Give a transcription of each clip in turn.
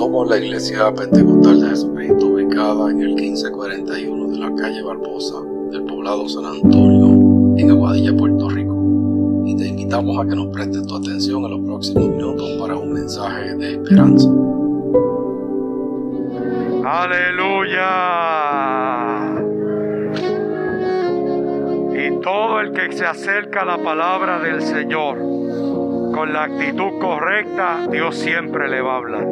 Somos la Iglesia Pentecostal de Jesucristo, ubicada en el 1541 de la calle Barbosa del poblado San Antonio, en Aguadilla, Puerto Rico. Y te invitamos a que nos prestes tu atención en los próximos minutos para un mensaje de esperanza. ¡Aleluya! Y todo el que se acerca a la palabra del Señor con la actitud correcta, Dios siempre le va a hablar.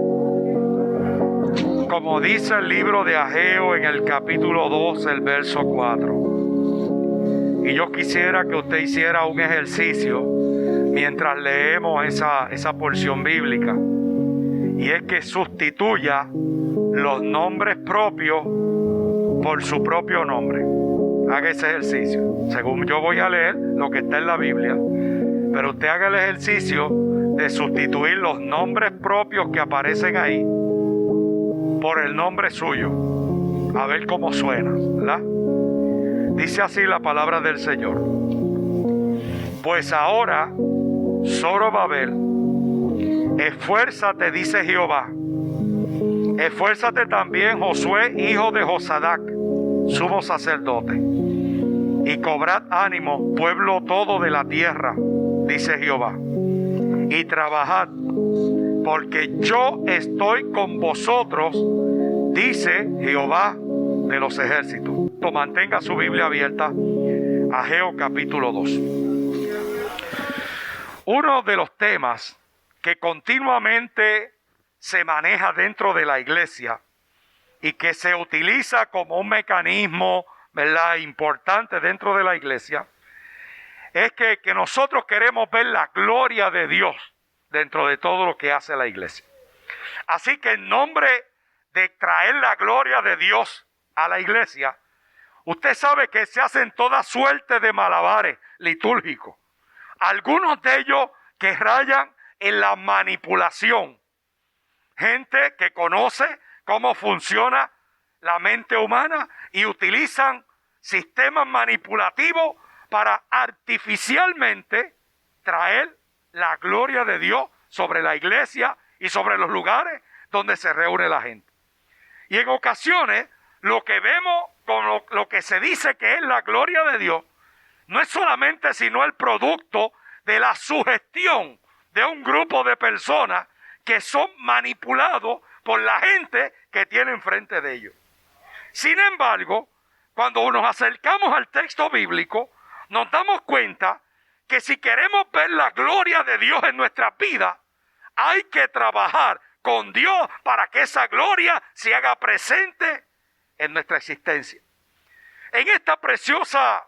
Como dice el libro de Ageo en el capítulo 2, el verso 4. Y yo quisiera que usted hiciera un ejercicio mientras leemos esa porción bíblica. Y es que sustituya los nombres propios por su propio nombre. Haga ese ejercicio. Según yo voy a leer lo que está en la Biblia, pero usted haga el ejercicio de sustituir los nombres propios que aparecen ahí por el nombre suyo. A ver cómo suena, ¿verdad? Dice así la palabra del Señor. Pues ahora, Zorobabel, esfuérzate, dice Jehová. Esfuérzate también, Josué, hijo de Josadac, sumo sacerdote. Y cobrad ánimo, pueblo todo de la tierra, dice Jehová. Y trabajad, porque yo estoy con vosotros, dice Jehová de los ejércitos. Mantenga su Biblia abierta. Ageo capítulo 2. Uno de los temas que continuamente se maneja dentro de la iglesia y que se utiliza como un mecanismo, ¿verdad?, importante dentro de la iglesia, es que nosotros queremos ver la gloria de Dios dentro de todo lo que hace la iglesia. Así que en nombre de traer la gloria de Dios a la iglesia, usted sabe que se hacen toda suerte de malabares litúrgicos. Algunos de ellos que rayan en la manipulación. Gente que conoce cómo funciona la mente humana y utilizan sistemas manipulativos para artificialmente traer la gloria de Dios sobre la iglesia y sobre los lugares donde se reúne la gente. Y en ocasiones lo que vemos con lo que se dice que es la gloria de Dios no es solamente sino el producto de la sugestión de un grupo de personas que son manipulados por la gente que tiene enfrente de ellos. Sin embargo, cuando nos acercamos al texto bíblico, nos damos cuenta que si queremos ver la gloria de Dios en nuestras vidas, hay que trabajar con Dios para que esa gloria se haga presente en nuestra existencia. En esta preciosa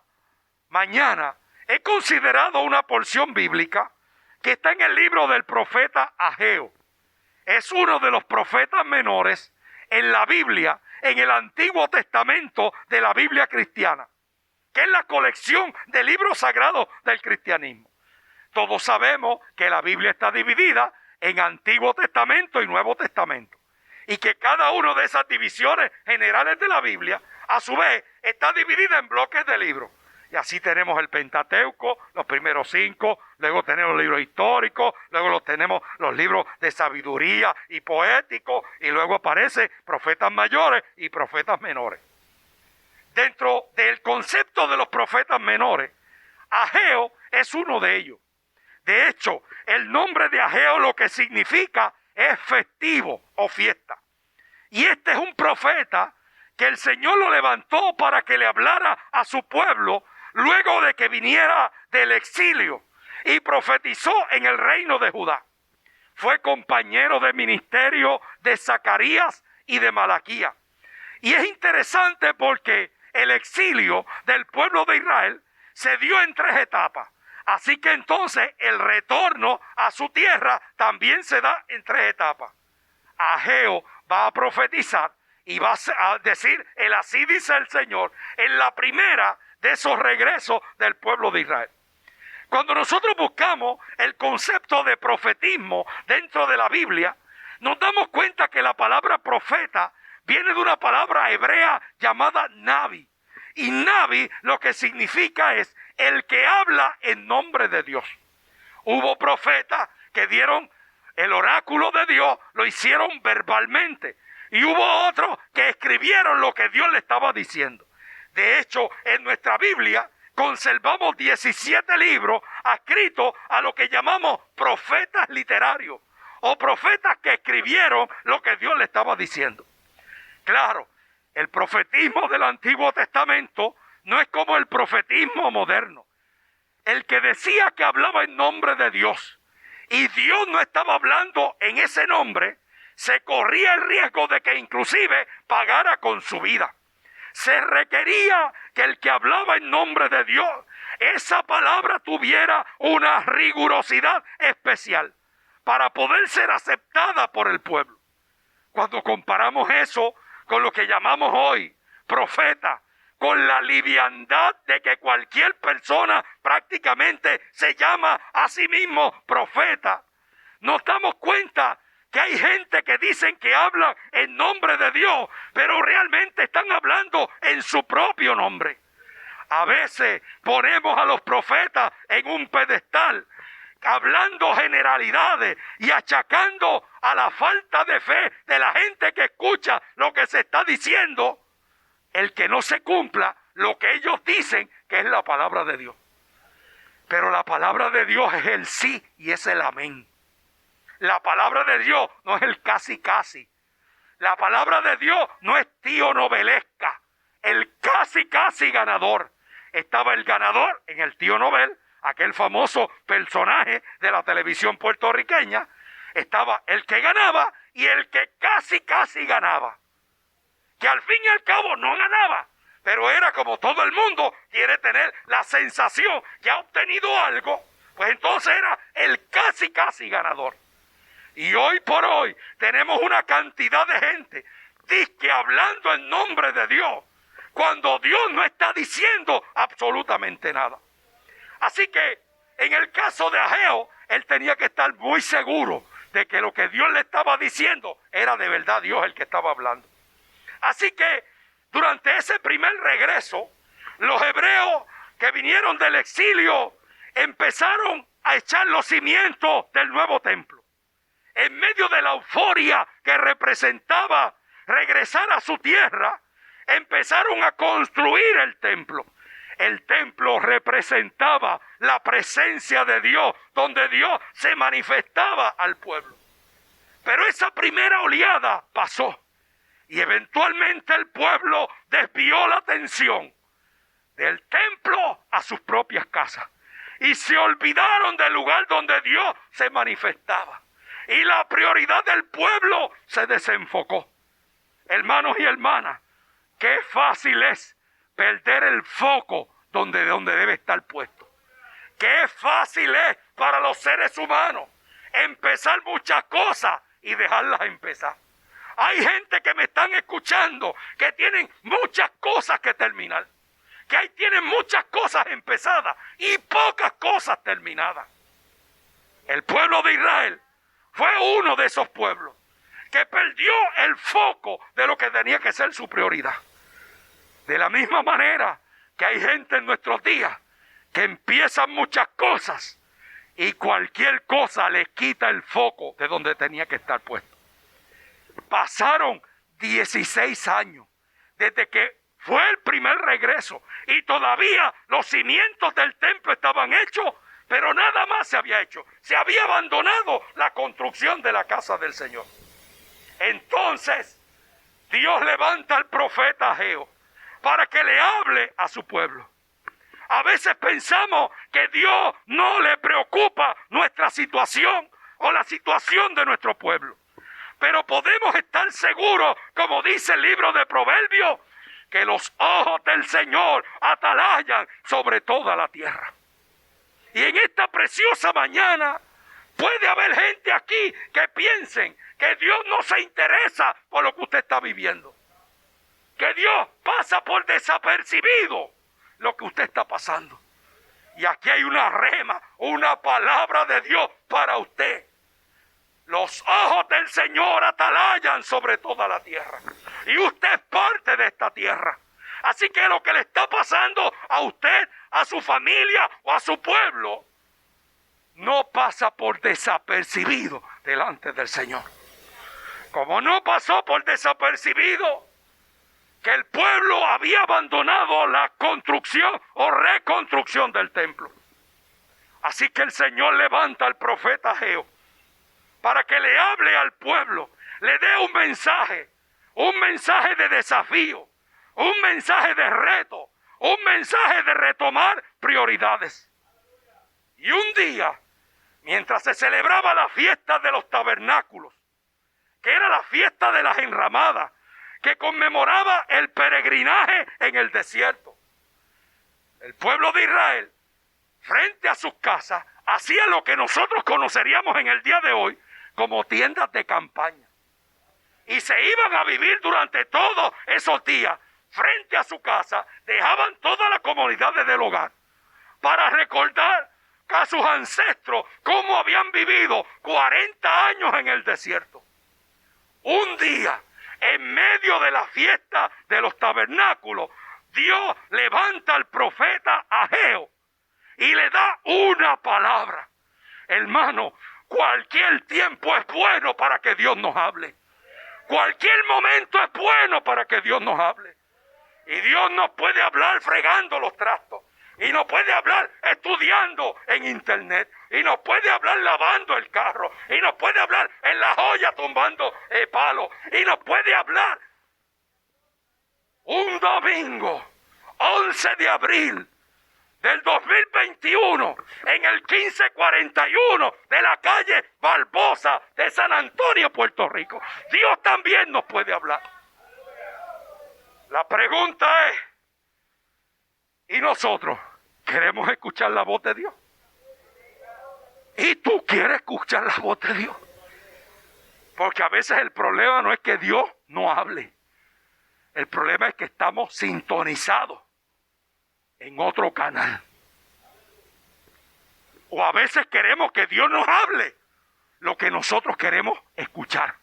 mañana he considerado una porción bíblica que está en el libro del profeta Ageo. Es uno de los profetas menores en la Biblia, en el Antiguo Testamento de la Biblia cristiana, que es la colección de libros sagrados del cristianismo. Todos sabemos que la Biblia está dividida en Antiguo Testamento y Nuevo Testamento, y que cada una de esas divisiones generales de la Biblia, a su vez, está dividida en bloques de libros. Y así tenemos el Pentateuco, los primeros 5, luego tenemos los libros históricos, luego tenemos los libros de sabiduría y poéticos, y luego aparecen profetas mayores y profetas menores. Dentro del concepto de los profetas menores, Ageo es uno de ellos. De hecho, el nombre de Ageo lo que significa es festivo o fiesta. Y este es un profeta que el Señor lo levantó para que le hablara a su pueblo luego de que viniera del exilio y profetizó en el reino de Judá. Fue compañero de ministerio de Zacarías y de Malaquías. Y es interesante porque el exilio del pueblo de Israel se dio en 3 etapas. Así que entonces el retorno a su tierra también se da en 3 etapas. Ageo va a profetizar y va a decir, el así dice el Señor, en la primera de esos regresos del pueblo de Israel. Cuando nosotros buscamos el concepto de profetismo dentro de la Biblia, nos damos cuenta que la palabra profeta viene de una palabra hebrea llamada Navi. Y Navi lo que significa es el que habla en nombre de Dios. Hubo profetas que dieron el oráculo de Dios lo hicieron verbalmente. Y hubo otros que escribieron lo que Dios le estaba diciendo. De hecho, en nuestra Biblia conservamos 17 libros adscritos a lo que llamamos profetas literarios o profetas que escribieron lo que Dios le estaba diciendo. Claro, el profetismo del Antiguo Testamento no es como el profetismo moderno. El que decía que hablaba en nombre de Dios y Dios no estaba hablando en ese nombre, se corría el riesgo de que inclusive pagara con su vida. Se requería que el que hablaba en nombre de Dios, esa palabra tuviera una rigurosidad especial para poder ser aceptada por el pueblo. Cuando comparamos eso con lo que llamamos hoy profeta, con la liviandad de que cualquier persona prácticamente se llama a sí mismo profeta, nos damos cuenta que hay gente que dicen que habla en nombre de Dios, pero realmente están hablando en su propio nombre. A veces ponemos a los profetas en un pedestal, hablando generalidades y achacando a la falta de fe de la gente que escucha lo que se está diciendo, el que no se cumpla lo que ellos dicen que es la palabra de Dios. Pero la palabra de Dios es el sí y es el amén. La palabra de Dios no es el casi casi. La palabra de Dios no es tío novelesca. El casi casi ganador. Estaba el ganador en el tío Nobel, aquel famoso personaje de la televisión puertorriqueña. Estaba el que ganaba y el que casi casi ganaba. Que al fin y al cabo no ganaba, pero era como todo el mundo quiere tener la sensación que ha obtenido algo, pues entonces era el casi casi ganador. Y hoy por hoy tenemos una cantidad de gente disque hablando en nombre de Dios, cuando Dios no está diciendo absolutamente nada. Así que en el caso de Ageo, él tenía que estar muy seguro de que lo que Dios le estaba diciendo era de verdad Dios el que estaba hablando. Así que durante ese primer regreso, los hebreos que vinieron del exilio empezaron a echar los cimientos del nuevo templo. En medio de la euforia que representaba regresar a su tierra, empezaron a construir el templo. El templo representaba la presencia de Dios, donde Dios se manifestaba al pueblo. Pero esa primera oleada pasó y eventualmente el pueblo desvió la atención del templo a sus propias casas y se olvidaron del lugar donde Dios se manifestaba. Y la prioridad del pueblo se desenfocó. Hermanos y hermanas, qué fácil es perder el foco donde debe estar puesto. Qué fácil es para los seres humanos empezar muchas cosas y dejarlas empezar. Hay gente que me están escuchando que tienen muchas cosas que terminar. Que ahí tienen muchas cosas empezadas y pocas cosas terminadas. El pueblo de Israel fue uno de esos pueblos que perdió el foco de lo que tenía que ser su prioridad. De la misma manera que hay gente en nuestros días que empiezan muchas cosas y cualquier cosa le quita el foco de donde tenía que estar puesto. Pasaron 16 años desde que fue el primer regreso y todavía los cimientos del templo estaban hechos, pero nada más se había hecho. Se había abandonado la construcción de la casa del Señor. Entonces, Dios levanta al profeta Ageo para que le hable a su pueblo. A veces pensamos que Dios no le preocupa nuestra situación o la situación de nuestro pueblo. Pero podemos estar seguros, como dice el libro de Proverbios, que los ojos del Señor atalayan sobre toda la tierra. Y en esta preciosa mañana puede haber gente aquí que piensen que Dios no se interesa por lo que usted está viviendo. Que Dios pasa por desapercibido lo que usted está pasando. Y aquí hay una rema, una palabra de Dios para usted. Los ojos del Señor atalayan sobre toda la tierra. Y usted es parte de esta tierra. Así que lo que le está pasando a usted, a su familia o a su pueblo, no pasa por desapercibido delante del Señor. Como no pasó por desapercibido que el pueblo había abandonado la construcción o reconstrucción del templo. Así que el Señor levanta al profeta Ageo para que le hable al pueblo, le dé un mensaje de desafío, un mensaje de reto, un mensaje de retomar prioridades. Y un día, mientras se celebraba la fiesta de los tabernáculos, que era la fiesta de las enramadas, que conmemoraba el peregrinaje en el desierto, el pueblo de Israel, frente a sus casas, hacía lo que nosotros conoceríamos en el día de hoy como tiendas de campaña. Y se iban a vivir durante todos esos días frente a su casa, dejaban toda la comunidad del hogar para recordar a sus ancestros cómo habían vivido 40 años en el desierto. Un día, en medio de la fiesta de los tabernáculos, Dios levanta al profeta Ageo y le da una palabra. Hermano, cualquier tiempo es bueno para que Dios nos hable. Cualquier momento es bueno para que Dios nos hable. Y Dios nos puede hablar fregando los trastos. Y nos puede hablar estudiando en internet. Y nos puede hablar lavando el carro. Y nos puede hablar en la joya tumbando palos. Y nos puede hablar un domingo, 11 de abril del 2021, en el 1541 de la calle Barbosa de San Antonio, Puerto Rico. Dios también nos puede hablar. La pregunta es, ¿y nosotros queremos escuchar la voz de Dios? ¿Y tú quieres escuchar la voz de Dios? Porque a veces el problema no es que Dios no hable. El problema es que estamos sintonizados en otro canal. O a veces queremos que Dios nos hable lo que nosotros queremos escuchar.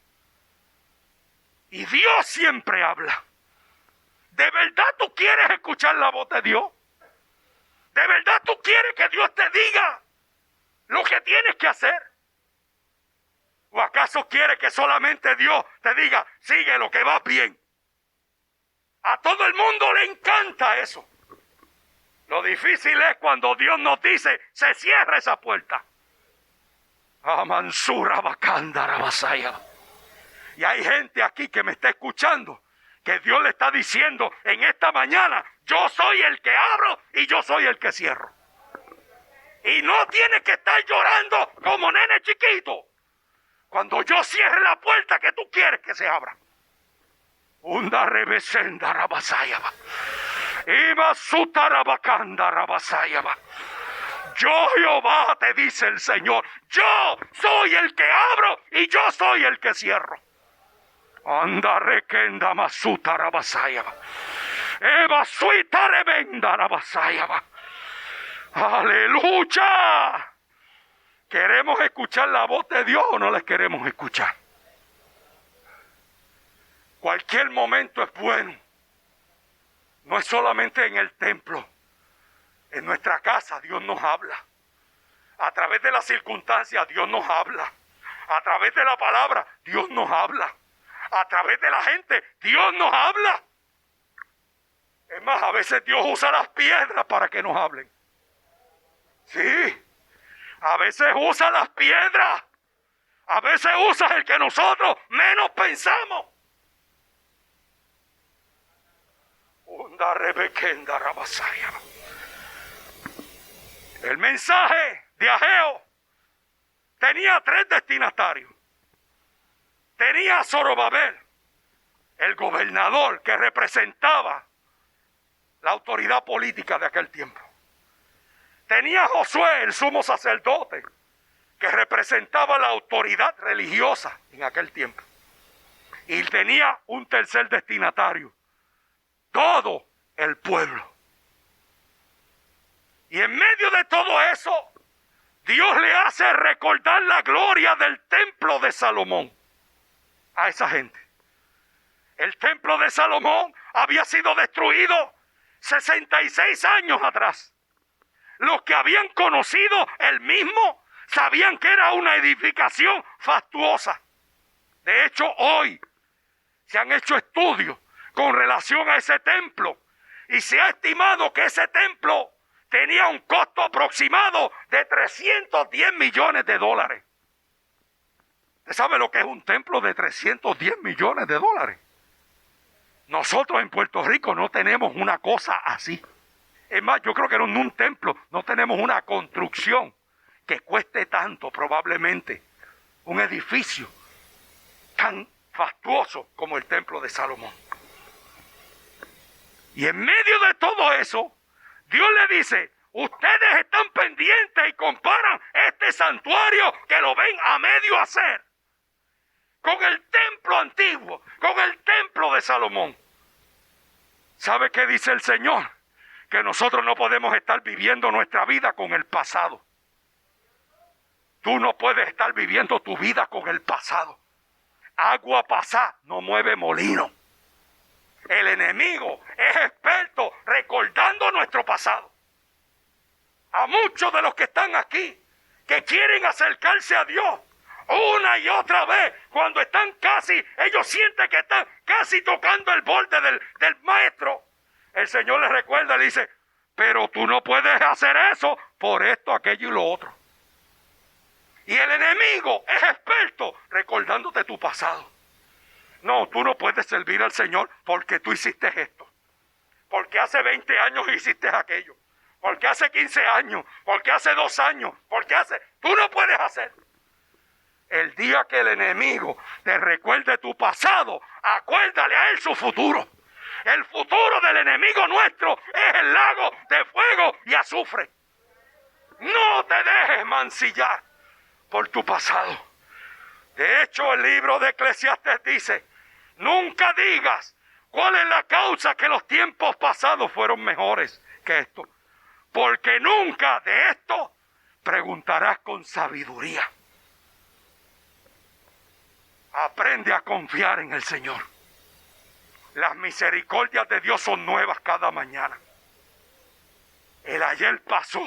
Y Dios siempre habla. ¿De verdad tú quieres escuchar la voz de Dios? ¿De verdad tú quieres que Dios te diga lo que tienes que hacer? ¿O acaso quieres que solamente Dios te diga, sigue lo que va bien? A todo el mundo le encanta eso. Lo difícil es cuando Dios nos dice, se cierra esa puerta. Amansura bacandara basaya. Y hay gente aquí que me está escuchando, que Dios le está diciendo en esta mañana, yo soy el que abro y yo soy el que cierro. Y no tienes que estar llorando como nene chiquito cuando yo cierre la puerta que tú quieres que se abra. Unda revesenda rabasayaba. Iba sutarabacanda rabasayaba. Yo Jehová, te dice el Señor, yo soy el que abro y yo soy el que cierro. Anda requenda masuta rabasayaba. Eva suita revenda rabasayaba. ¡Aleluya! ¿Queremos escuchar la voz de Dios o no la queremos escuchar? Cualquier momento es bueno. No es solamente en el templo. En nuestra casa Dios nos habla. A través de las circunstancias Dios nos habla. A través de la palabra Dios nos habla. A través de la gente Dios nos habla. Es más, a veces Dios usa las piedras para que nos hablen. Sí, a veces usa las piedras. A veces usa el que nosotros menos pensamos. El mensaje de Ageo tenía 3 destinatarios. Tenía a Zorobabel, el gobernador que representaba la autoridad política de aquel tiempo. Tenía a Josué, el sumo sacerdote, que representaba la autoridad religiosa en aquel tiempo. Y tenía un tercer destinatario, todo el pueblo. Y en medio de todo eso, Dios le hace recordar la gloria del templo de Salomón a esa gente. El templo de Salomón había sido destruido 66 años atrás. Los que habían conocido el mismo sabían que era una edificación fastuosa. De hecho, hoy se han hecho estudios con relación a ese templo y se ha estimado que ese templo tenía un costo aproximado de 310 millones de dólares. ¿Usted sabe lo que es un templo de 310 millones de dólares? Nosotros en Puerto Rico no tenemos una cosa así. Es más, yo creo que en un templo no tenemos una construcción que cueste tanto, probablemente, un edificio tan fastuoso como el templo de Salomón. Y en medio de todo eso, Dios le dice, ustedes están pendientes y comparan este santuario que lo ven a medio hacer con el templo antiguo, con el templo de Salomón. ¿Sabe qué dice el Señor? Que nosotros no podemos estar viviendo nuestra vida con el pasado. Tú no puedes estar viviendo tu vida con el pasado. Agua pasada no mueve molino. El enemigo es experto recordando nuestro pasado. A muchos de los que están aquí, que quieren acercarse a Dios una y otra vez, cuando están casi, ellos sienten que están casi tocando el borde del maestro, el Señor les recuerda, le dice, pero tú no puedes hacer eso por esto, aquello y lo otro. Y el enemigo es experto recordándote tu pasado. No, tú no puedes servir al Señor porque tú hiciste esto. Porque hace 20 años hiciste aquello. Porque hace 15 años. Porque hace 2 años. Porque hace... Tú no puedes hacer. El día que el enemigo te recuerde tu pasado, acuérdale a él su futuro. El futuro del enemigo nuestro es el lago de fuego y azufre. No te dejes mancillar por tu pasado. De hecho, el libro de Eclesiastés dice, nunca digas cuál es la causa que los tiempos pasados fueron mejores que esto. Porque nunca de esto preguntarás con sabiduría. Aprende a confiar en el Señor. Las misericordias de Dios son nuevas cada mañana. El ayer pasó.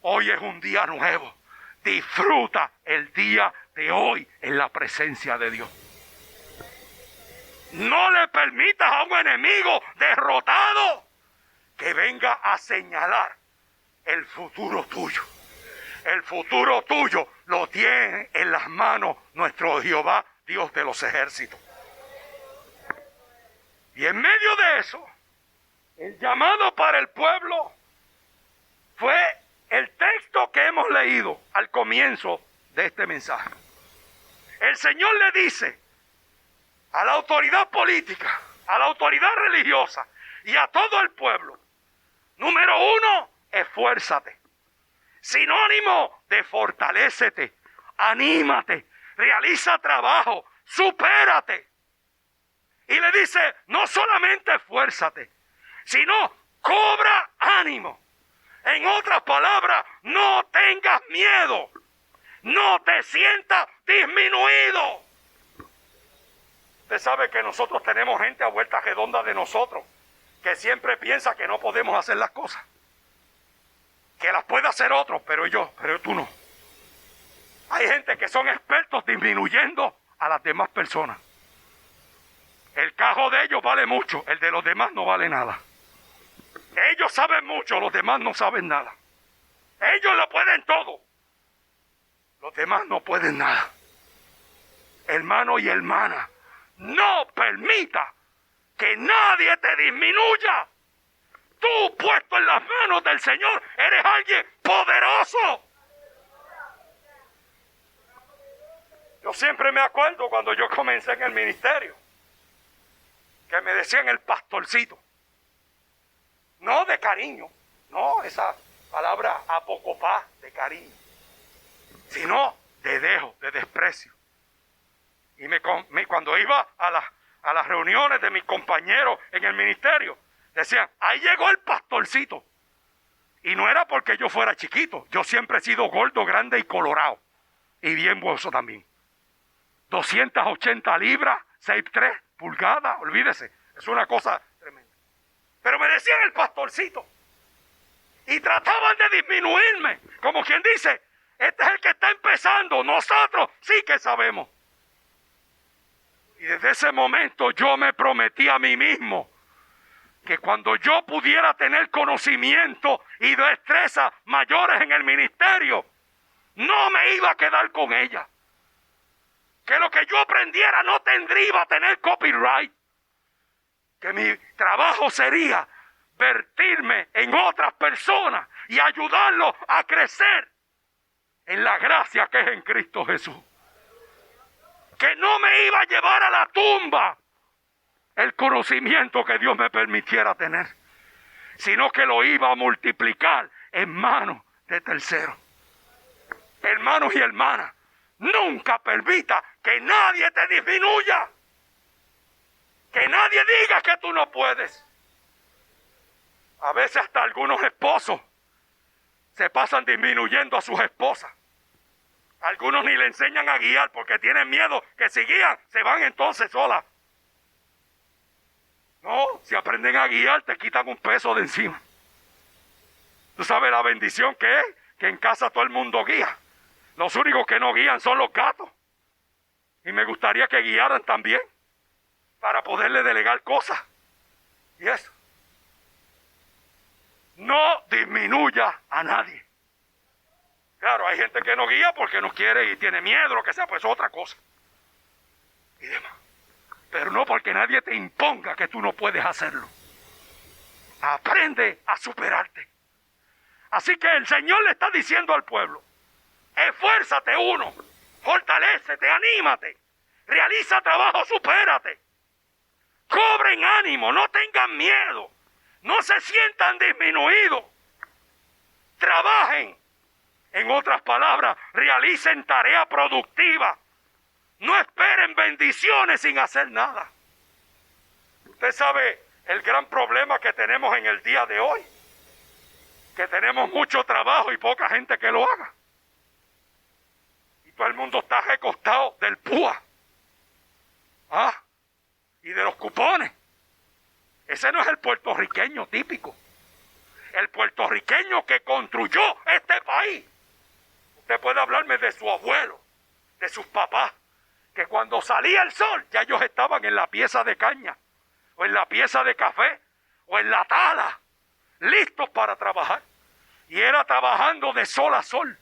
Hoy es un día nuevo. Disfruta el día de hoy en la presencia de Dios. No le permitas a un enemigo derrotado que venga a señalar el futuro tuyo. El futuro tuyo lo tiene en las manos nuestro Jehová, Dios de los ejércitos. Y en medio de eso, el llamado para el pueblo fue el texto que hemos leído al comienzo de este mensaje. El Señor le dice a la autoridad política, a la autoridad religiosa y a todo el pueblo, número 1, esfuérzate. Sinónimo de fortalécete, anímate, realiza trabajo, supérate. Y le dice, no solamente esfuérzate, sino cobra ánimo. En otras palabras, no tengas miedo, no te sientas disminuido. Usted sabe que nosotros tenemos gente a vuelta redonda de nosotros, que siempre piensa que no podemos hacer las cosas. Que las puede hacer otros, pero tú no. Hay gente que son expertos disminuyendo a las demás personas. El cajo de ellos vale mucho, el de los demás no vale nada. Ellos saben mucho, los demás no saben nada. Ellos lo pueden todo. Los demás no pueden nada. Hermano y hermana, no permita que nadie te disminuya. Tú, puesto en las manos del Señor, eres alguien poderoso. Yo siempre me acuerdo cuando yo comencé en el ministerio, que me decían el pastorcito. No de cariño, no esa palabra apocopá de cariño, sino de dejo, de desprecio. Y cuando iba a las reuniones de mis compañeros en el ministerio, decían, ahí llegó el pastorcito. Y no era porque yo fuera chiquito, yo siempre he sido gordo, grande y colorado. Y bien hueso también. 280 libras, 6'3" pulgadas, olvídese, es una cosa tremenda. Pero me decían el pastorcito. Y trataban de disminuirme, como quien dice, Este es el que está empezando. Nosotros sí que sabemos. Y desde ese momento yo me prometí a mí mismo que cuando yo pudiera tener conocimiento y destreza mayores en el ministerio, no me iba a quedar con ella. Que lo que yo aprendiera no iba a tener copyright. Que mi trabajo sería vertirme en otras personas y ayudarlos a crecer en la gracia que es en Cristo Jesús. Que no me iba a llevar a la tumba el conocimiento que Dios me permitiera tener, sino que lo iba a multiplicar en manos de terceros. Hermanos y hermanas, nunca permita que nadie te disminuya, que nadie diga que tú no puedes. A veces hasta algunos esposos se pasan disminuyendo a sus esposas. Algunos ni le enseñan a guiar porque tienen miedo que si guían se van entonces solas. No, si aprenden a guiar te quitan un peso de encima. Tú sabes la bendición que es que en casa todo el mundo guía. Los únicos que no guían son los gatos. Y me gustaría que guiaran también para poderle delegar cosas. Y eso. No disminuya a nadie. Claro, hay gente que no guía porque no quiere y tiene miedo, lo que sea, pues es otra cosa. Y demás. Pero no porque nadie te imponga que tú no puedes hacerlo. Aprende a superarte. Así que el Señor le está diciendo al pueblo, esfuérzate uno, fortalécete, anímate, realiza trabajo, supérate. Cobren ánimo, no tengan miedo, no se sientan disminuidos. Trabajen. En otras palabras, realicen tarea productiva. No esperen bendiciones sin hacer nada. Usted sabe el gran problema que tenemos en el día de hoy. Que tenemos mucho trabajo y poca gente que lo haga. Y todo el mundo está recostado del PUA. Y de los cupones. Ese no es el puertorriqueño típico. El puertorriqueño que construyó este país. Usted puede hablarme de su abuelo, de sus papás, que cuando salía el sol ya ellos estaban en la pieza de caña, o en la pieza de café, o en la tala, listos para trabajar. Y era trabajando de sol a sol.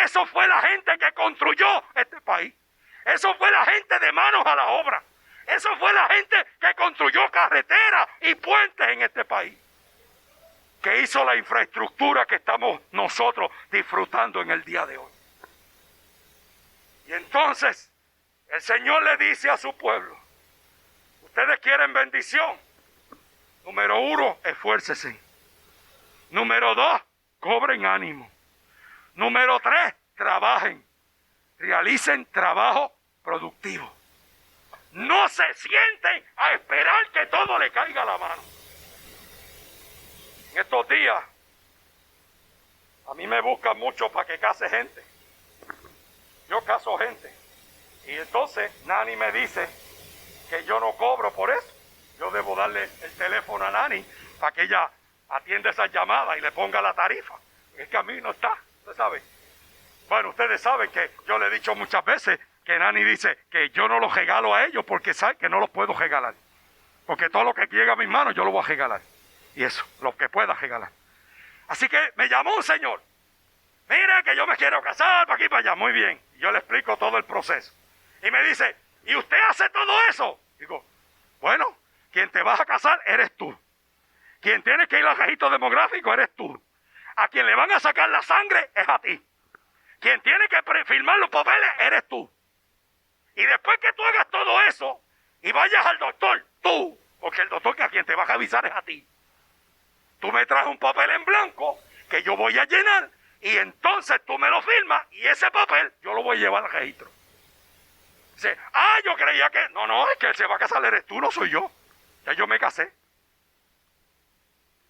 Eso fue la gente que construyó este país. Eso fue la gente de manos a la obra. Eso fue la gente que construyó carreteras y puentes en este país. Que hizo la infraestructura que estamos nosotros disfrutando en el día de hoy. Y entonces el Señor le dice a su pueblo, ustedes quieren bendición. Número 1, esfuércese. Número 2, cobren ánimo. Número 3, trabajen. Realicen trabajo productivo. No se sienten a esperar que todo le caiga a la mano. En estos días, a mí me buscan mucho para que case gente. Yo caso gente. Y entonces Nani me dice que yo no cobro por eso. Yo debo darle el teléfono a Nani para que ella atienda esas llamadas y le ponga la tarifa. Es que a mí no está, usted sabe. Bueno, ustedes saben que yo le he dicho muchas veces que Nani dice que yo no los regalo a ellos porque sabe que no los puedo regalar. Porque todo lo que llega a mis manos yo lo voy a regalar. Y eso, lo que pueda regalar. Así que me llamó un señor. Mire que yo me quiero casar para aquí y para allá. Muy bien. Y yo le explico todo el proceso. Y me dice, ¿y usted hace todo eso? Digo, bueno, quien te vas a casar eres tú. Quien tiene que ir al registro demográfico eres tú. A quien le van a sacar la sangre es a ti. Quien tiene que firmar los papeles eres tú. Y después que tú hagas todo eso y vayas al doctor, tú, porque el doctor que a quien te va a avisar es a ti. Tú me traes un papel en blanco que yo voy a llenar y entonces tú me lo firmas y ese papel yo lo voy a llevar al registro. Dice, yo creía que... No, es que él se va a casar eres tú, no soy yo. Ya yo me casé.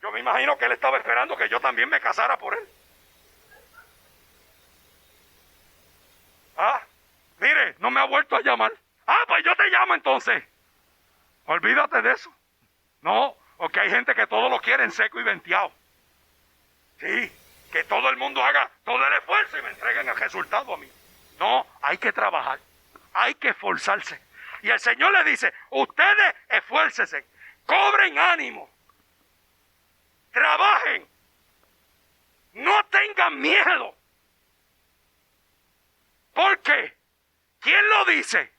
Yo me imagino que él estaba esperando que yo también me casara por él. Mire, no me ha vuelto a llamar. Pues yo te llamo entonces. Olvídate de eso. No, porque hay gente que todo lo quiere en seco y venteado. Sí, que todo el mundo haga todo el esfuerzo y me entreguen el resultado a mí. No, hay que trabajar, hay que esforzarse. Y el Señor le dice, ustedes esfuércense, cobren ánimo, trabajen, no tengan miedo. ¿Por qué? ¿Quién lo dice?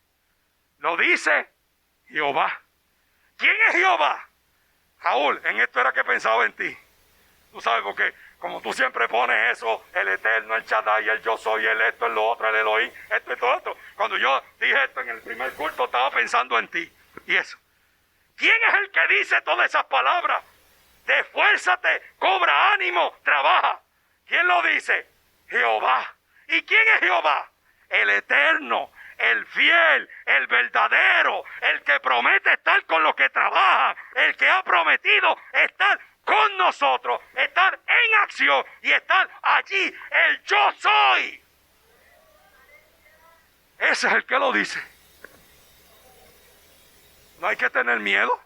Lo dice Jehová. ¿Quién es Jehová? Raúl, en esto era que pensaba en ti. Tú sabes, porque como tú siempre pones eso, el Eterno, el Shaddai, el Yo Soy, el esto, el lo otro, el Elohim, esto y todo esto. Cuando yo dije esto en el primer culto, estaba pensando en ti. Y eso. ¿Quién es el que dice todas esas palabras? Esfuérzate, cobra ánimo, trabaja. ¿Quién lo dice? Jehová. ¿Y quién es Jehová? El Eterno, el fiel, el verdadero, el que promete estar con los que trabajan, el que ha prometido estar con nosotros, estar en acción y estar allí, el Yo Soy. Ese es el que lo dice. No hay que tener miedo.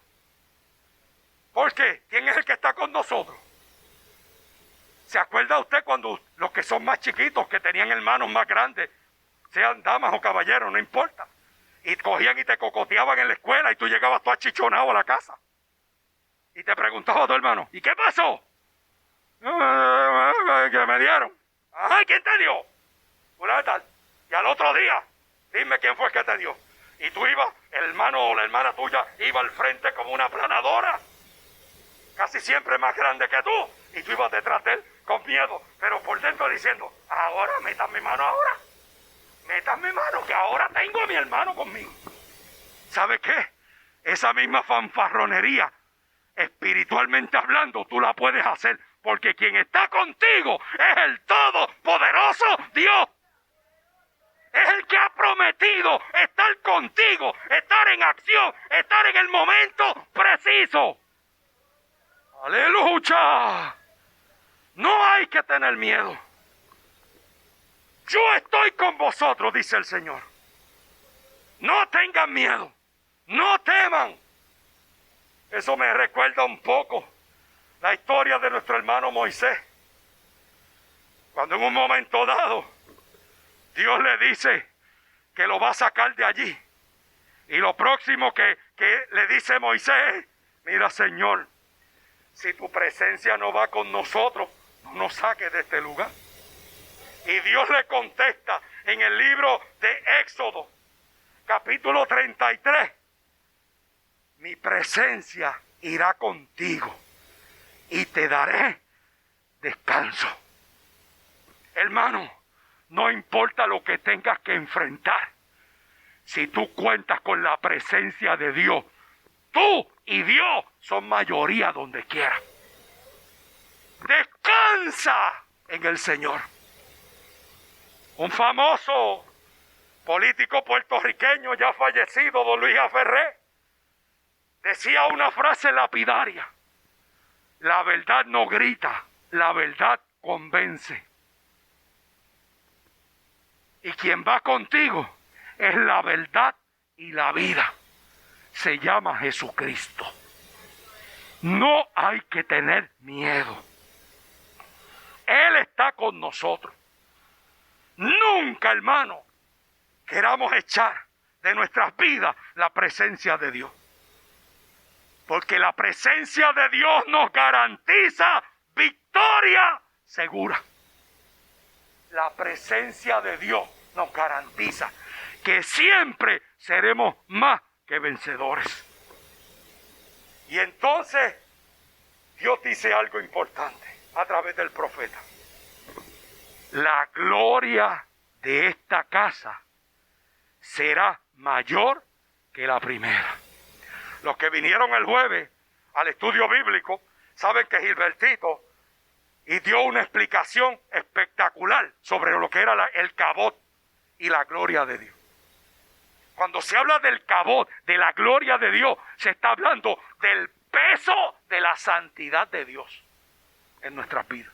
¿Por qué? ¿Quién es el que está con nosotros? ¿Se acuerda usted cuando los que son más chiquitos, que tenían hermanos más grandes, sean damas o caballeros, no importa, y cogían y te cocoteaban en la escuela y tú llegabas todo achichonado a la casa? Y te preguntaba a tu hermano, ¿y qué pasó? Que me dieron. Ajá, ¿quién te dio? Una de tal. Y al otro día, dime quién fue el que te dio. Y tú ibas, el hermano o la hermana tuya iba al frente como una planadora, casi siempre más grande que tú, y tú ibas detrás de él con miedo, pero por dentro diciendo, ahora metan mi mano ahora. Metan mi mano, que ahora tengo a mi hermano conmigo. ¿Sabe qué? Esa misma fanfarronería, espiritualmente hablando, tú la puedes hacer, porque quien está contigo es el todopoderoso Dios. Es el que ha prometido estar contigo, estar en acción, estar en el momento preciso. ¡Aleluya! No hay que tener miedo. Yo estoy con vosotros, dice el Señor. No tengan miedo, no teman. Eso me recuerda un poco la historia de nuestro hermano Moisés. Cuando en un momento dado, Dios le dice que lo va a sacar de allí. Y lo próximo que le dice Moisés, mira, Señor, si tu presencia no va con nosotros, no nos saques de este lugar. Y Dios le contesta en el libro de Éxodo, capítulo 33. Mi presencia irá contigo y te daré descanso. Hermano, no importa lo que tengas que enfrentar. Si tú cuentas con la presencia de Dios, tú y Dios son mayoría donde quiera. Descansa en el Señor. Un famoso político puertorriqueño ya fallecido, don Luis Aferré, decía una frase lapidaria: la verdad no grita, la verdad convence. Y quien va contigo es la verdad y la vida. Se llama Jesucristo. No hay que tener miedo. Él está con nosotros. Nunca, hermano, queramos echar de nuestras vidas la presencia de Dios. Porque la presencia de Dios nos garantiza victoria segura. La presencia de Dios nos garantiza que siempre seremos más que vencedores. Y entonces Dios dice algo importante a través del profeta. La gloria de esta casa será mayor que la primera. Los que vinieron el jueves al estudio bíblico saben que Gilbertito y dio una explicación espectacular sobre lo que era el cabot y la gloria de Dios. Cuando se habla del cabot, de la gloria de Dios, se está hablando del peso de la santidad de Dios en nuestras vidas.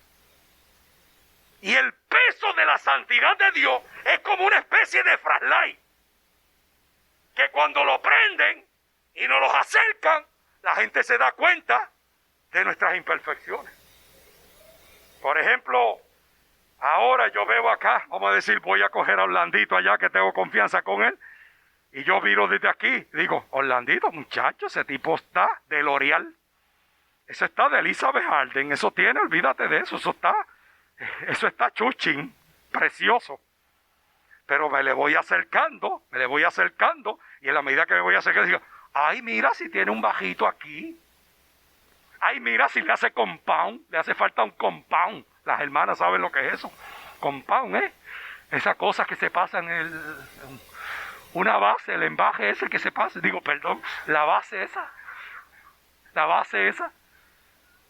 Y el peso de la santidad de Dios es como una especie de flashlight, que cuando lo prenden y nos los acercan, la gente se da cuenta de nuestras imperfecciones. Por ejemplo, ahora yo veo acá, vamos a decir, voy a coger a Orlandito allá que tengo confianza con él. Y yo miro desde aquí, digo, Orlandito, muchacho, ese tipo está de L'Oreal. Eso está de Elizabeth Arden, eso tiene, olvídate de eso, eso está chuchín, precioso. Pero me le voy acercando, y en la medida que me voy acercando, digo, ay, mira si tiene un bajito aquí. Ay, mira si le hace compound, le hace falta un compound. Las hermanas saben lo que es eso. Compound, Esa cosa que se pasa una base, el embaje ese que se pasa. Digo, perdón, la base esa.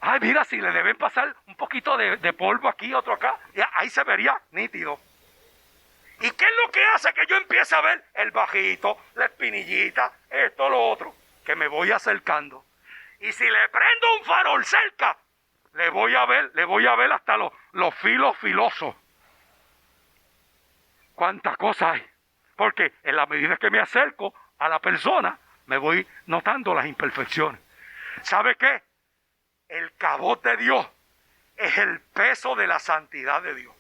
Ay, mira si le deben pasar un poquito de polvo aquí, otro acá. Y ahí se vería nítido. ¿Y qué es lo que hace que yo empiece a ver el bajito, la espinillita, esto, lo otro? Que me voy acercando. Y si le prendo un farol cerca, le voy a ver hasta los filos filosos. ¿Cuántas cosas hay? Porque en la medida que me acerco a la persona, me voy notando las imperfecciones. ¿Sabe qué? El cabot de Dios es el peso de la santidad de Dios.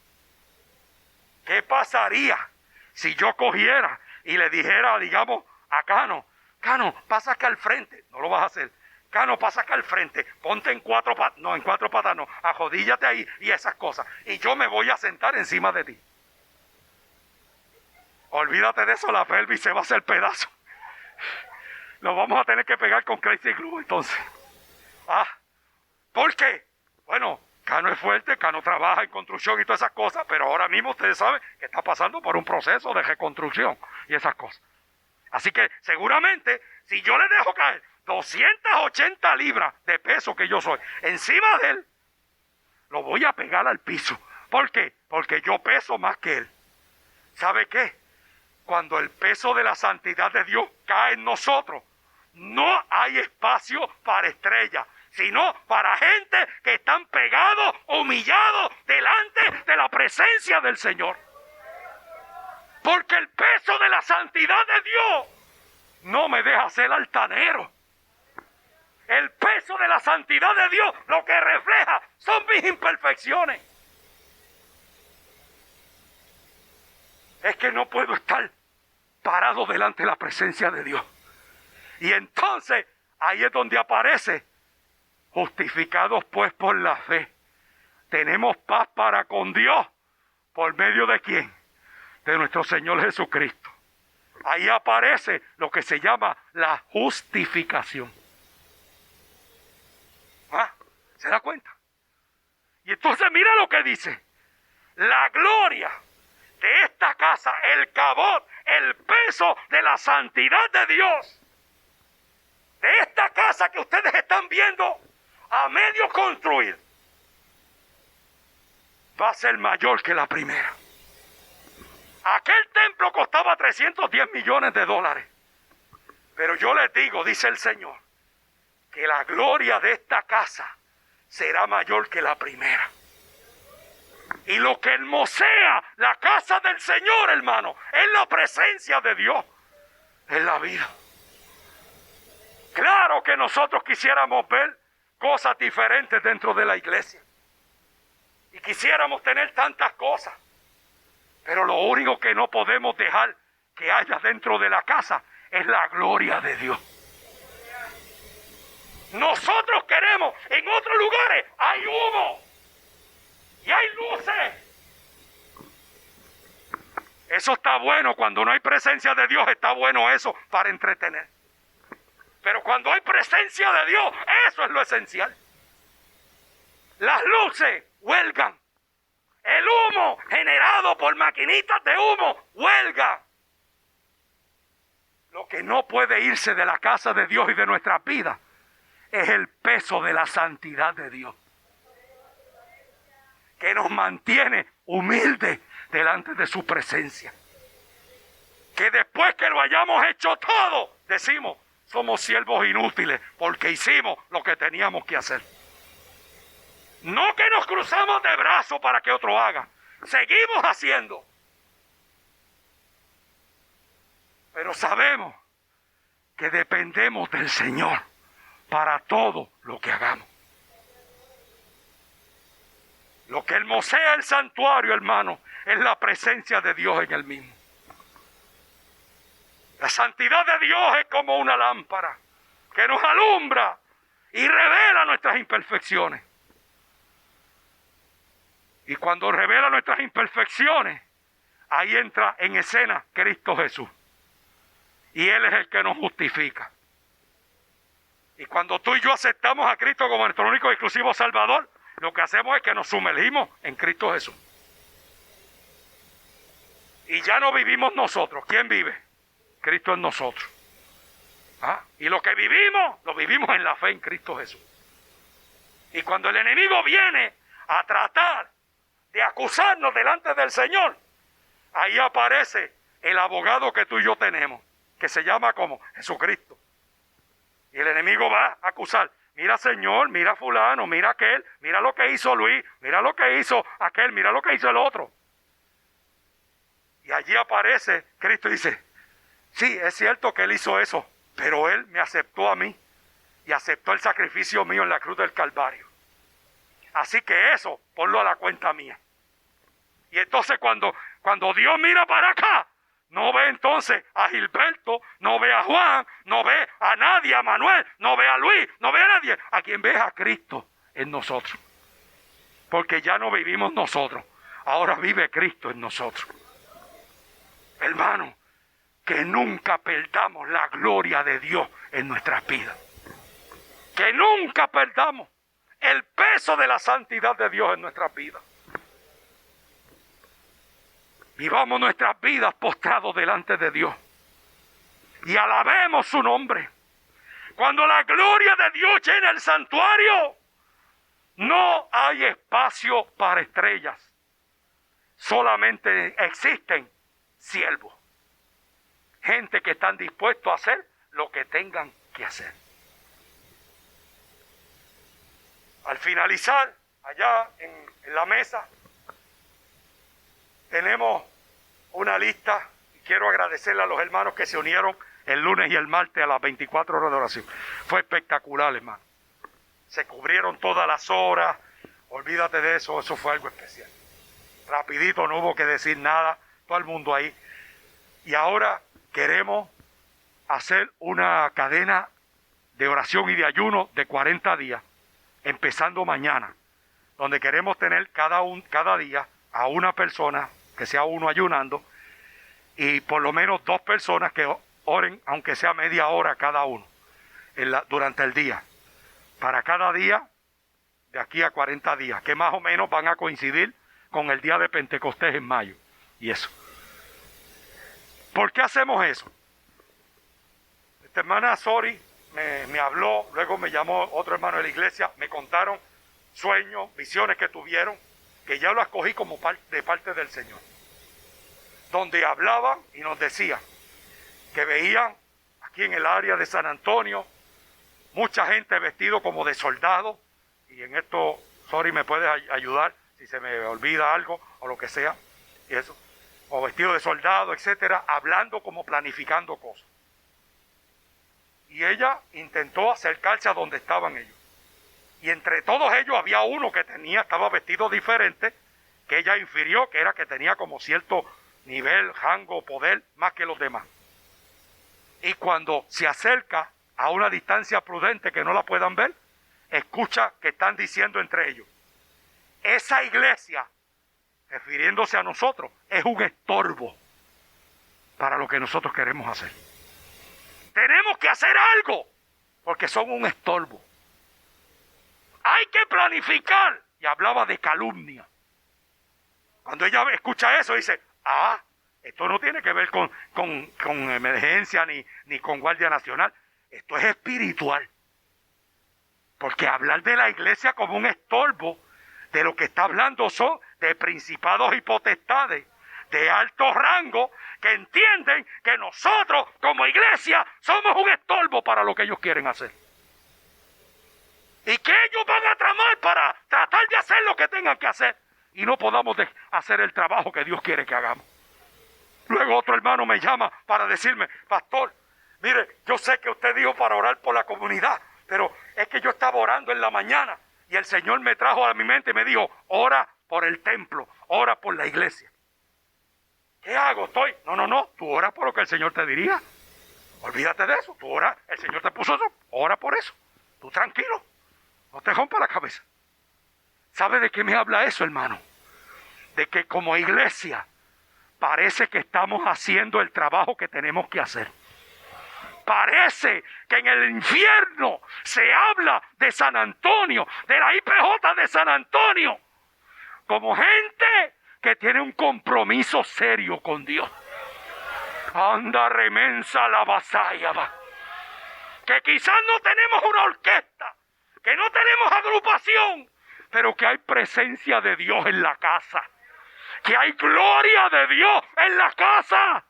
¿Qué pasaría si yo cogiera y le dijera, digamos, a Cano, pasa acá al frente? No lo vas a hacer. Cano, pasa acá al frente, ponte en cuatro patas, no, ajodíllate ahí y esas cosas. Y yo me voy a sentar encima de ti. Olvídate de eso, la pelvis se va a hacer pedazo. Nos vamos a tener que pegar con Crazy Glue entonces. ¿Por qué? Bueno, Cano es fuerte, Cano trabaja en construcción y todas esas cosas, pero ahora mismo ustedes saben que está pasando por un proceso de reconstrucción y esas cosas. Así que seguramente, si yo le dejo caer 280 libras de peso que yo soy encima de él, lo voy a pegar al piso. ¿Por qué? Porque yo peso más que él. ¿Sabe qué? Cuando el peso de la santidad de Dios cae en nosotros, no hay espacio para estrellas, sino para gente que están pegados, humillados delante de la presencia del Señor. Porque el peso de la santidad de Dios no me deja ser altanero. El peso de la santidad de Dios lo que refleja son mis imperfecciones. Es que no puedo estar parado delante de la presencia de Dios. Y entonces ahí es donde aparece: justificados pues por la fe, tenemos paz para con Dios. ¿Por medio de quién? De nuestro Señor Jesucristo. Ahí aparece lo que se llama la justificación. ¿Se da cuenta? Y entonces mira lo que dice: la gloria de esta casa, el cabot, el peso de la santidad de Dios, de esta casa que ustedes están viendo a medio construir, va a ser mayor que la primera. Aquel templo costaba 310 millones de dólares. Pero yo les digo, dice el Señor, que la gloria de esta casa será mayor que la primera. Y lo que hermosea la casa del Señor, hermano, es la presencia de Dios en la vida. Claro que nosotros quisiéramos ver cosas diferentes dentro de la iglesia. Y quisiéramos tener tantas cosas. Pero lo único que no podemos dejar que haya dentro de la casa es la gloria de Dios. Nosotros queremos, en otros lugares hay humo y hay luces. Eso está bueno, cuando no hay presencia de Dios está bueno eso para entretener. Pero cuando hay presencia de Dios, eso es lo esencial. Las luces huelgan. El humo generado por maquinitas de humo huelga. Lo que no puede irse de la casa de Dios y de nuestras vidas es el peso de la santidad de Dios, que nos mantiene humildes delante de su presencia. Que después que lo hayamos hecho todo, decimos, somos siervos inútiles porque hicimos lo que teníamos que hacer. No que nos cruzamos de brazos para que otro haga. Seguimos haciendo. Pero sabemos que dependemos del Señor para todo lo que hagamos. Lo que hermosea el santuario, hermano, es la presencia de Dios en él mismo. La santidad de Dios es como una lámpara que nos alumbra y revela nuestras imperfecciones. Y cuando revela nuestras imperfecciones, ahí entra en escena Cristo Jesús. Y Él es el que nos justifica. Y cuando tú y yo aceptamos a Cristo como nuestro único y exclusivo Salvador, lo que hacemos es que nos sumergimos en Cristo Jesús. Y ya no vivimos nosotros. ¿Quién vive? Cristo en nosotros. Y lo que vivimos, lo vivimos en la fe en Cristo Jesús. Y cuando el enemigo viene a tratar de acusarnos delante del Señor, ahí aparece el abogado que tú y yo tenemos, que se llama como Jesucristo. Y el enemigo va a acusar. Mira, Señor, mira fulano, mira aquel, mira lo que hizo Luis, mira lo que hizo aquel, mira lo que hizo el otro. Y allí aparece Cristo y dice, sí, es cierto que Él hizo eso, pero Él me aceptó a mí y aceptó el sacrificio mío en la cruz del Calvario. Así que eso, ponlo a la cuenta mía. Y entonces cuando Dios mira para acá, no ve entonces a Gilberto, no ve a Juan, no ve a nadie, a Manuel, no ve a Luis, no ve a nadie. A quien ve es a Cristo en nosotros. Porque ya no vivimos nosotros, ahora vive Cristo en nosotros. Hermano, que nunca perdamos la gloria de Dios en nuestras vidas. Que nunca perdamos el peso de la santidad de Dios en nuestras vidas. Vivamos nuestras vidas postrados delante de Dios. Y alabemos su nombre. Cuando la gloria de Dios llena el santuario, no hay espacio para estrellas. Solamente existen siervos. Gente que están dispuestos a hacer lo que tengan que hacer. Al finalizar, allá en la mesa, tenemos una lista. Y quiero agradecerle a los hermanos que se unieron el lunes y el martes a las 24 horas de oración. Fue espectacular, hermano. Se cubrieron todas las horas. Olvídate de eso, eso fue algo especial. Rapidito, no hubo que decir nada. Todo el mundo ahí. Y ahora queremos hacer una cadena de oración y de ayuno de 40 días, empezando mañana, donde queremos tener cada día a una persona, que sea uno ayunando, y por lo menos 2 personas que oren, aunque sea media hora cada uno, durante el día, para cada día, de aquí a 40 días, que más o menos van a coincidir con el día de Pentecostés en mayo, y eso. ¿Por qué hacemos eso? Esta hermana Sori me habló, luego me llamó otro hermano de la iglesia, me contaron sueños, visiones que tuvieron, que ya lo escogí como de parte del Señor, donde hablaban y nos decían que veían aquí en el área de San Antonio mucha gente vestido como de soldado, y en esto, Sori, me puedes ayudar si se me olvida algo o lo que sea, y eso, o vestido de soldado, etcétera, hablando como planificando cosas. Y ella intentó acercarse a donde estaban ellos. Y entre todos ellos había uno que estaba vestido diferente, que ella infirió que era que tenía como cierto nivel, rango, poder, más que los demás. Y cuando se acerca a una distancia prudente que no la puedan ver, escucha que están diciendo entre ellos: esa iglesia, refiriéndose a nosotros, es un estorbo para lo que nosotros queremos hacer. Tenemos que hacer algo, porque son un estorbo. Hay que planificar. Y hablaba de calumnia. Cuando ella escucha eso, dice: esto no tiene que ver con emergencia ni con Guardia Nacional. Esto es espiritual. Porque hablar de la iglesia como un estorbo, de lo que está hablando son de principados y potestades de alto rango, que entienden que nosotros como iglesia somos un estorbo para lo que ellos quieren hacer. Y que ellos van a tramar para tratar de hacer lo que tengan que hacer, y no podamos hacer el trabajo que Dios quiere que hagamos. Luego otro hermano me llama para decirme: pastor, mire, yo sé que usted dijo para orar por la comunidad, pero es que yo estaba orando en la mañana y el Señor me trajo a mi mente y me dijo: ora por el templo, ora por la iglesia. ¿Qué hago? No, tú ora por lo que el Señor te diría. Olvídate de eso, tú ora, el Señor te puso eso, ora por eso. Tú tranquilo, no te rompas la cabeza. ¿Sabe de qué me habla eso, hermano? De que como iglesia parece que estamos haciendo el trabajo que tenemos que hacer. Parece que en el infierno se habla de San Antonio, de la IPJ de San Antonio, como gente que tiene un compromiso serio con Dios. Anda remensa la vasalla, va. Que quizás no tenemos una orquesta, que no tenemos agrupación, pero que hay presencia de Dios en la casa, que hay gloria de Dios en la casa.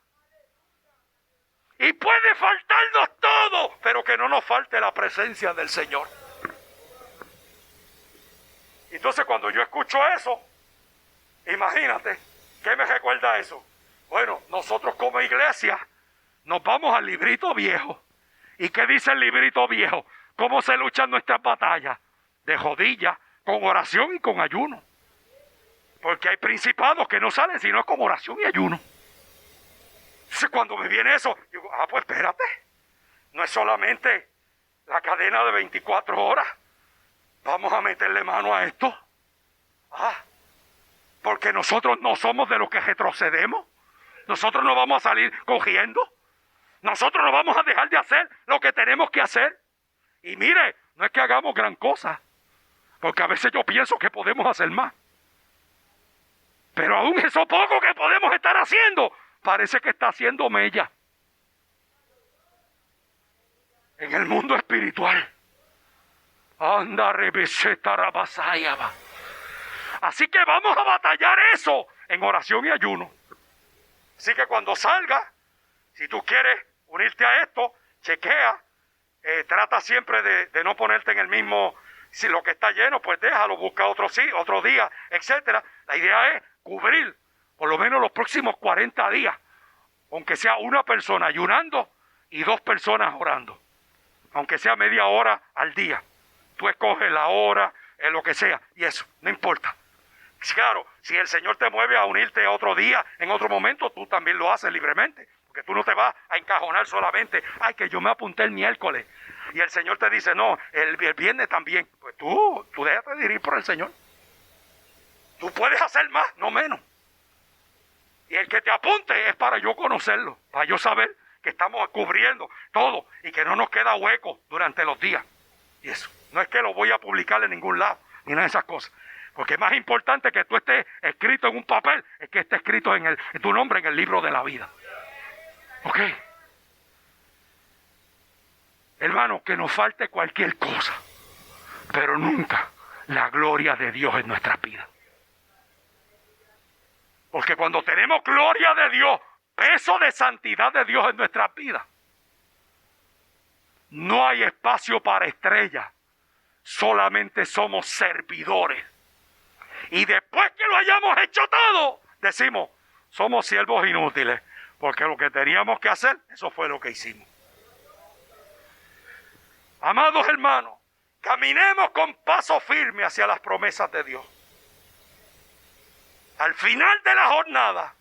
Y puede faltarnos todo, pero que no nos falte la presencia del Señor. Entonces cuando yo escucho eso, imagínate, ¿qué me recuerda eso? Bueno, nosotros como iglesia nos vamos al librito viejo. ¿Y qué dice el librito viejo? ¿Cómo se luchan nuestras batallas? De rodillas, con oración y con ayuno. Porque hay principados que no salen sino con oración y ayuno. Entonces cuando me viene eso, digo, pues espérate. No es solamente la cadena de 24 horas. Vamos a meterle mano a esto. Porque nosotros no somos de los que retrocedemos. Nosotros no vamos a salir cogiendo. Nosotros no vamos a dejar de hacer lo que tenemos que hacer. Y mire, no es que hagamos gran cosa. Porque a veces yo pienso que podemos hacer más. Pero aún eso poco que podemos estar haciendo, parece que está haciendo mella. En el mundo espiritual. Anda, rebeseta, rabasaya, va. Así que vamos a batallar eso en oración y ayuno. Así que cuando salga, si tú quieres unirte a esto, chequea, trata siempre de no ponerte en el mismo, si lo que está lleno, pues déjalo, busca otro día, etcétera. La idea es cubrir por lo menos los próximos 40 días, aunque sea una persona ayunando y 2 personas orando, aunque sea media hora al día. Tú escoges la hora, lo que sea, y eso, no importa. Claro, si el Señor te mueve a unirte otro día, en otro momento, tú también lo haces libremente. Porque tú no te vas a encajonar solamente, que yo me apunté el miércoles. Y el Señor te dice, no, el viernes también. Pues tú déjate dirigir por el Señor. Tú puedes hacer más, no menos. Y el que te apunte es para yo conocerlo, para yo saber que estamos cubriendo todo y que no nos queda hueco durante los días. Y eso, no es que lo voy a publicar en ningún lado, ni nada de esas cosas. Porque es más importante que tú estés escrito en un papel, es que esté escrito en tu nombre en el libro de la vida. ¿Ok? Hermano, que nos falte cualquier cosa, pero nunca la gloria de Dios en nuestras vidas. Porque cuando tenemos gloria de Dios, peso de santidad de Dios en nuestras vidas, no hay espacio para estrellas, solamente somos servidores. Y después que lo hayamos hecho todo, decimos, somos siervos inútiles, porque lo que teníamos que hacer, eso fue lo que hicimos. Amados hermanos, caminemos con paso firme hacia las promesas de Dios. Al final de la jornada,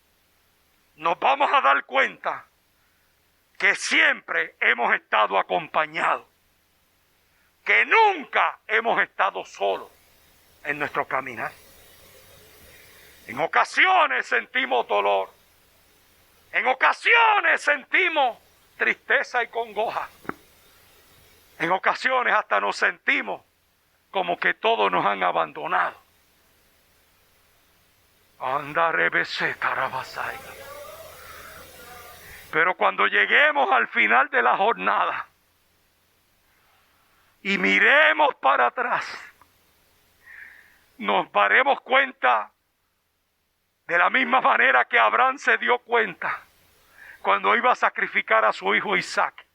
nos vamos a dar cuenta que siempre hemos estado acompañados, que nunca hemos estado solos en nuestro caminar. En ocasiones sentimos dolor, en ocasiones sentimos tristeza y congoja, en ocasiones hasta nos sentimos como que todos nos han abandonado. Anda rebeseta rabasaya. Pero cuando lleguemos al final de la jornada y miremos para atrás, nos daremos cuenta de la misma manera que Abraham se dio cuenta cuando iba a sacrificar a su hijo Isaac,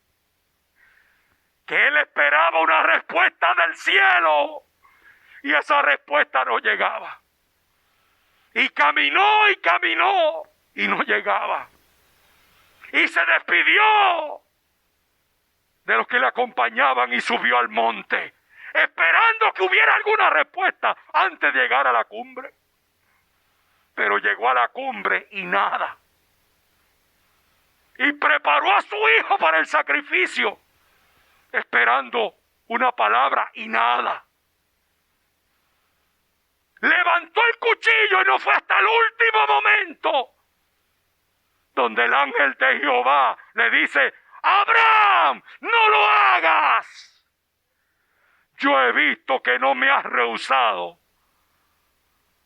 que él esperaba una respuesta del cielo y esa respuesta no llegaba. Y caminó y no llegaba. Y se despidió de los que le acompañaban y subió al monte, esperando que hubiera alguna respuesta antes de llegar a la cumbre. pero llegó a la cumbre y nada. Y preparó a su hijo para el sacrificio, esperando una palabra y nada. Levantó el cuchillo y no fue hasta el último momento donde el ángel de Jehová le dice: Abraham, no lo hagas. Yo he visto que no me has rehusado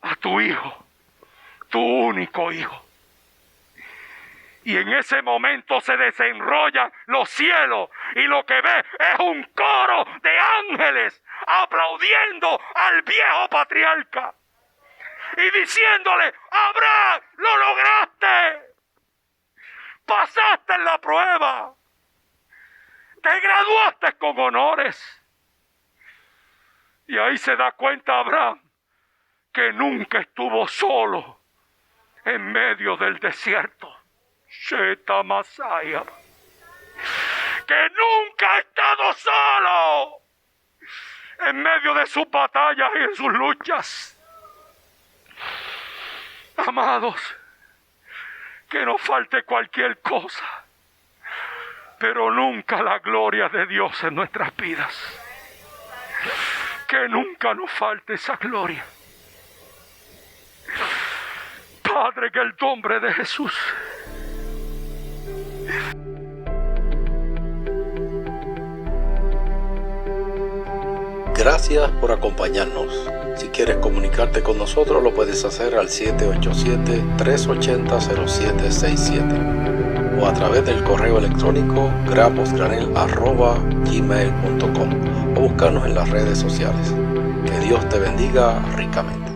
a tu hijo, tu único hijo. Y en ese momento se desenrollan los cielos y lo que ve es un coro de ángeles aplaudiendo al viejo patriarca y diciéndole: Abraham, lo lograste, pasaste en la prueba, te graduaste con honores. Y ahí se da cuenta Abraham que nunca estuvo solo en medio del desierto. Sheta Masaya. Que nunca ha estado solo en medio de sus batallas y en sus luchas. Amados, que nos falte cualquier cosa, pero nunca la gloria de Dios en nuestras vidas. Que nunca nos falte esa gloria. Padre, que el nombre de Jesús. Gracias por acompañarnos. Si quieres comunicarte con nosotros, lo puedes hacer al 787-380-0767 o a través del correo electrónico graposgranel@gmail.com o buscarnos en las redes sociales. Que Dios te bendiga ricamente.